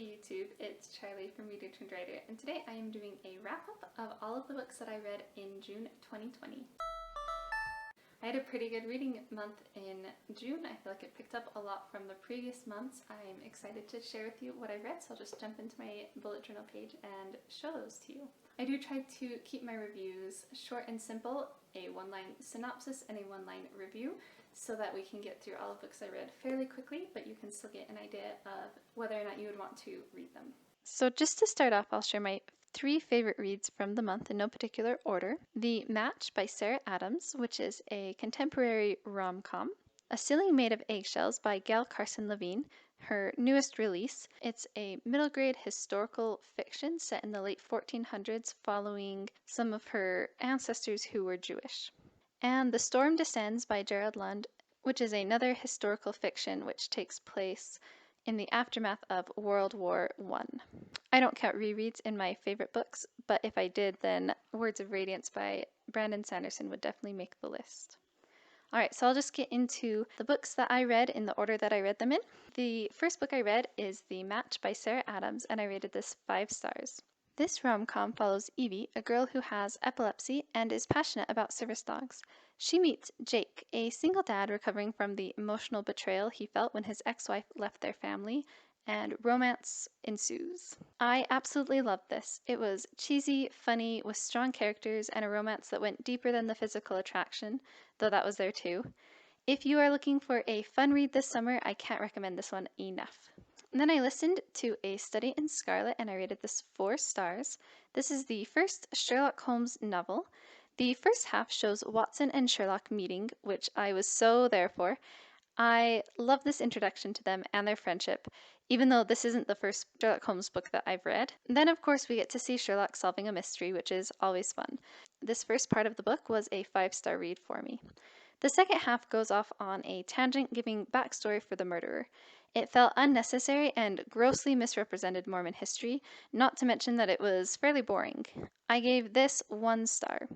Hey YouTube, it's Charlie from Reader Turned Writer, and today I am doing a wrap-up of all of the books that I read in June 2020. I had a pretty good reading month in June. I feel like it picked up a lot from the previous months. I'm excited to share with you what I read, so I'll just jump into my bullet journal page and show those to you. I do try to keep my reviews short and simple, a one-line synopsis and a one-line review, so that we can get through all the books I read fairly quickly, but you can still get an idea of whether or not you would want to read them. So just to start off, I'll share my 3 favorite reads from the month in no particular order. The Match by Sarah Adams, which is a contemporary rom-com. A Ceiling Made of Eggshells by Gail Carson Levine, her newest release. It's a middle grade historical fiction set in the late 1400s following some of her ancestors who were Jewish. And The Storm Descends by Gerald Lund, which is another historical fiction which takes place in the aftermath of World War I. I don't count rereads in my favorite books, but if I did, then Words of Radiance by Brandon Sanderson would definitely make the list. Alright, so I'll just get into the books that I read in the order that I read them in. The first book I read is The Match by Sarah Adams, and I rated this 5 stars. This rom-com follows Evie, a girl who has epilepsy and is passionate about service dogs. She meets Jake, a single dad recovering from the emotional betrayal he felt when his ex-wife left their family, and romance ensues. I absolutely loved this. It was cheesy, funny, with strong characters and a romance that went deeper than the physical attraction, though that was there too. If you are looking for a fun read this summer, I can't recommend this one enough. And then I listened to A Study in Scarlet and I rated this 4 stars. This is the first Sherlock Holmes novel. The first half shows Watson and Sherlock meeting, which I was so there for. I love this introduction to them and their friendship, even though this isn't the first Sherlock Holmes book that I've read. Then, of course, we get to see Sherlock solving a mystery, which is always fun. This first part of the book was a 5-star read for me. The second half goes off on a tangent giving backstory for the murderer. It felt unnecessary and grossly misrepresented Mormon history, not to mention that it was fairly boring. I gave this 1 star.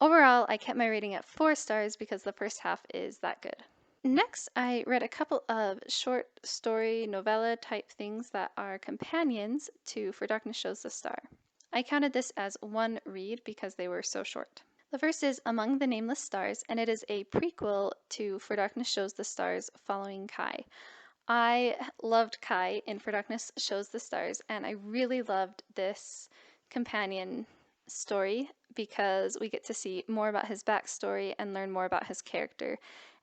Overall, I kept my rating at 4 stars because the first half is that good. Next, I read a couple of short story novella type things that are companions to For Darkness Shows the Star. I counted this as 1 read because they were so short. The first is Among the Nameless Stars, and it is a prequel to For Darkness Shows the Stars following Kai. I loved Kai in For Darkness Shows the Stars, and I really loved this companion story because we get to see more about his backstory and learn more about his character.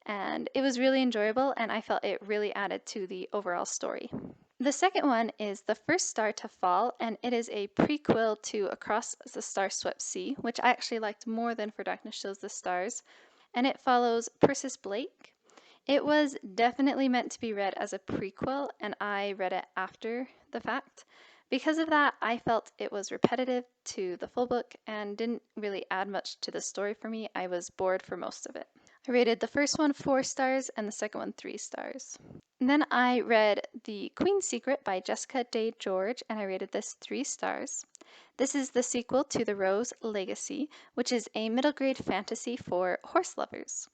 And it was really enjoyable, and I felt it really added to the overall story. The second one is The First Star to Fall, and it is a prequel to Across the Star-Swept Sea, which I actually liked more than For Darkness Shows the Stars, and it follows Persis Blake. It was definitely meant to be read as a prequel, and I read it after the fact. Because of that, I felt it was repetitive to the full book and didn't really add much to the story for me. I was bored for most of it. I rated the first one 4 stars and the second one 3 stars. And then I read The Queen's Secret by Jessica Day George, and I rated this 3 stars. This is the sequel to The Rose Legacy, which is a middle grade fantasy for horse lovers.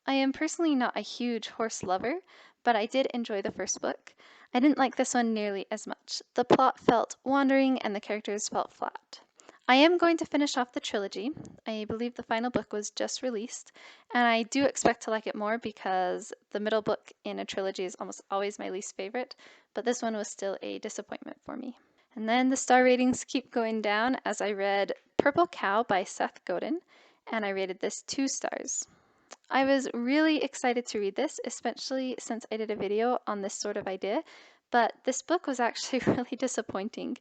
I am personally not a huge horse lover, but I did enjoy the first book. I didn't like this one nearly as much. The plot felt wandering and the characters felt flat. I am going to finish off the trilogy. I believe the final book was just released, and I do expect to like it more because the middle book in a trilogy is almost always my least favorite, but this one was still a disappointment for me. And then the star ratings keep going down as I read Purple Cow by Seth Godin, and I rated this 2 stars. I was really excited to read this, especially since I did a video on this sort of idea, but this book was actually really disappointing.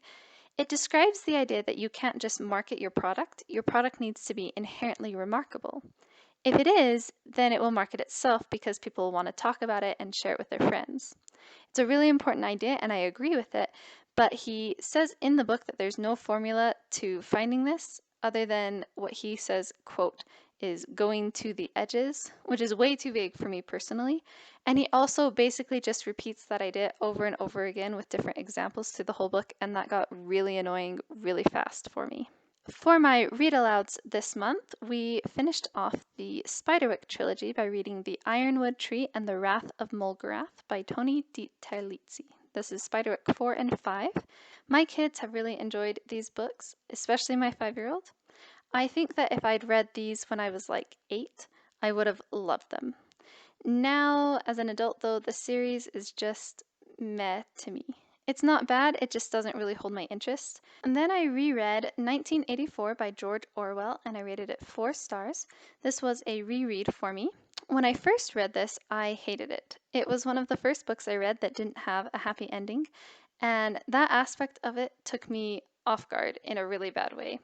It describes the idea that you can't just market your product needs to be inherently remarkable. If it is, then it will market itself because people will want to talk about it and share it with their friends. It's a really important idea and I agree with it, but he says in the book that there's no formula to finding this other than what he says, quote, is going to the edges, which is way too vague for me personally. And he also basically just repeats that idea over and over again with different examples through the whole book, and that got really annoying really fast for me. For my read alouds this month, we finished off the Spiderwick trilogy by reading The Ironwood Tree and the Wrath of Mulgarath by Tony Di Terlizzi. This is Spiderwick 4 and 5. My kids have really enjoyed these books, especially my 5-year-old. I think that if I'd read these when I was like 8, I would have loved them. Now, as an adult though, the series is just meh to me. It's not bad, it just doesn't really hold my interest. And then I reread 1984 by George Orwell and I rated it 4 stars. This was a reread for me. When I first read this, I hated it. It was one of the first books I read that didn't have a happy ending, and that aspect of it took me off guard in a really bad way.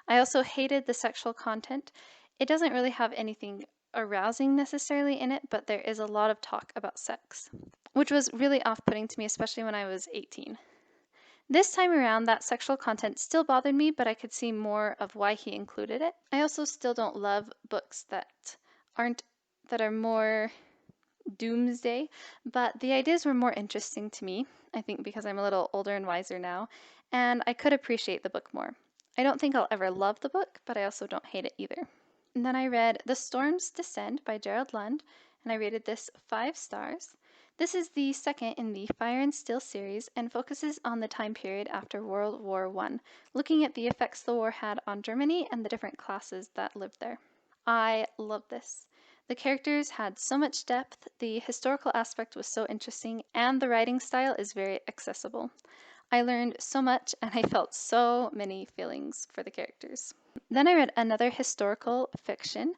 I also hated the sexual content. It doesn't really have anything arousing necessarily in it, but there is a lot of talk about sex, which was really off-putting to me, especially when I was 18. This time around, that sexual content still bothered me, but I could see more of why he included it. I also still don't love books that are more doomsday, but the ideas were more interesting to me, I think because I'm a little older and wiser now, and I could appreciate the book more. I don't think I'll ever love the book, but I also don't hate it either. And then I read The Storms Descend by Gerald Lund, and I rated this 5 stars. This is the second in the Fire and Steel series and focuses on the time period after World War I, looking at the effects the war had on Germany and the different classes that lived there. I love this. The characters had so much depth, the historical aspect was so interesting, and the writing style is very accessible. I learned so much and I felt so many feelings for the characters. Then I read another historical fiction,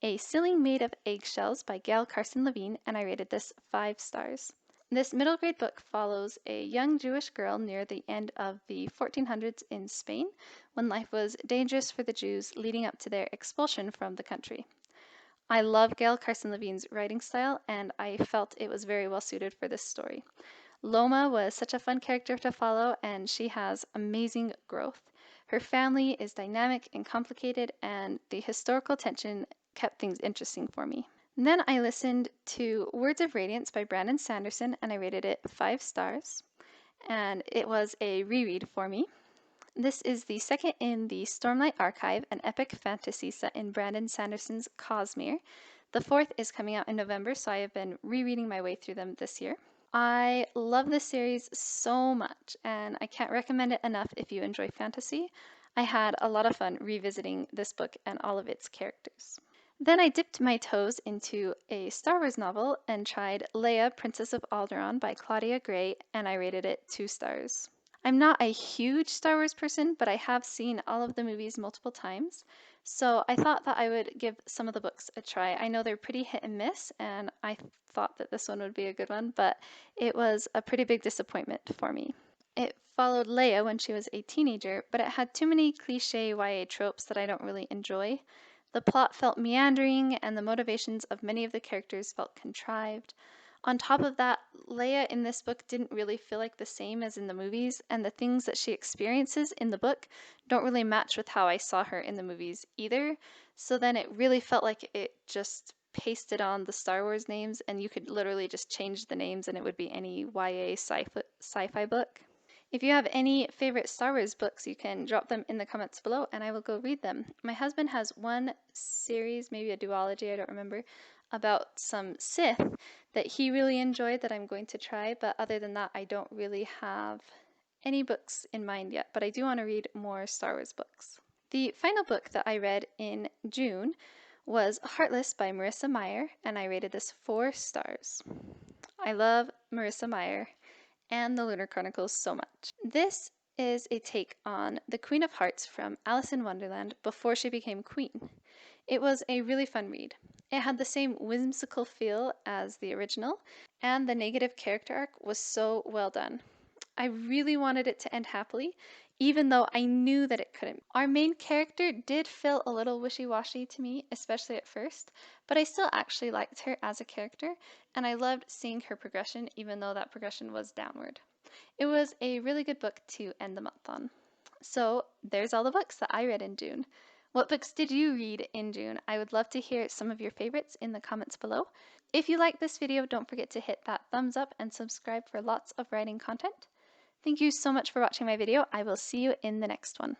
A Ceiling Made of Eggshells by Gail Carson Levine, and I rated this 5 stars. This middle grade book follows a young Jewish girl near the end of the 1400s in Spain, when life was dangerous for the Jews leading up to their expulsion from the country. I love Gail Carson Levine's writing style, and I felt it was very well suited for this story. Loma was such a fun character to follow, and she has amazing growth. Her family is dynamic and complicated, and the historical tension kept things interesting for me. And then I listened to Words of Radiance by Brandon Sanderson, and I rated it 5 stars. And it was a reread for me. This is the second in the Stormlight Archive, an epic fantasy set in Brandon Sanderson's Cosmere. The fourth is coming out in November, so I have been rereading my way through them this year. I love this series so much, and I can't recommend it enough if you enjoy fantasy. I had a lot of fun revisiting this book and all of its characters. Then I dipped my toes into a Star Wars novel and tried Leia, Princess of Alderaan by Claudia Gray, and I rated it 2 stars. I'm not a huge Star Wars person, but I have seen all of the movies multiple times, so I thought that I would give some of the books a try. I know they're pretty hit and miss, and I thought that this one would be a good one, but it was a pretty big disappointment for me. It followed Leia when she was a teenager, but it had too many cliche YA tropes that I don't really enjoy. The plot felt meandering, and the motivations of many of the characters felt contrived. On top of that, Leia in this book didn't really feel like the same as in the movies, and the things that she experiences in the book don't really match with how I saw her in the movies either. So then it really felt like it just pasted on the Star Wars names, and you could literally just change the names and it would be any YA sci-fi book. If you have any favorite Star Wars books, you can drop them in the comments below and I will go read them. My husband has one series, maybe a duology, I don't remember, about some Sith that he really enjoyed that I'm going to try, but other than that, I don't really have any books in mind yet, but I do want to read more Star Wars books. The final book that I read in June was Heartless by Marissa Meyer, and I rated this 4 stars. I love Marissa Meyer and the Lunar Chronicles so much. This is a take on the Queen of Hearts from Alice in Wonderland before she became queen. It was a really fun read. It had the same whimsical feel as the original, and the negative character arc was so well done. I really wanted it to end happily, even though I knew that it couldn't. Our main character did feel a little wishy-washy to me, especially at first, but I still actually liked her as a character, and I loved seeing her progression, even though that progression was downward. It was a really good book to end the month on. So there's all the books that I read in June. What books did you read in June? I would love to hear some of your favorites in the comments below. If you like this video, don't forget to hit that thumbs up and subscribe for lots of writing content. Thank you so much for watching my video. I will see you in the next one.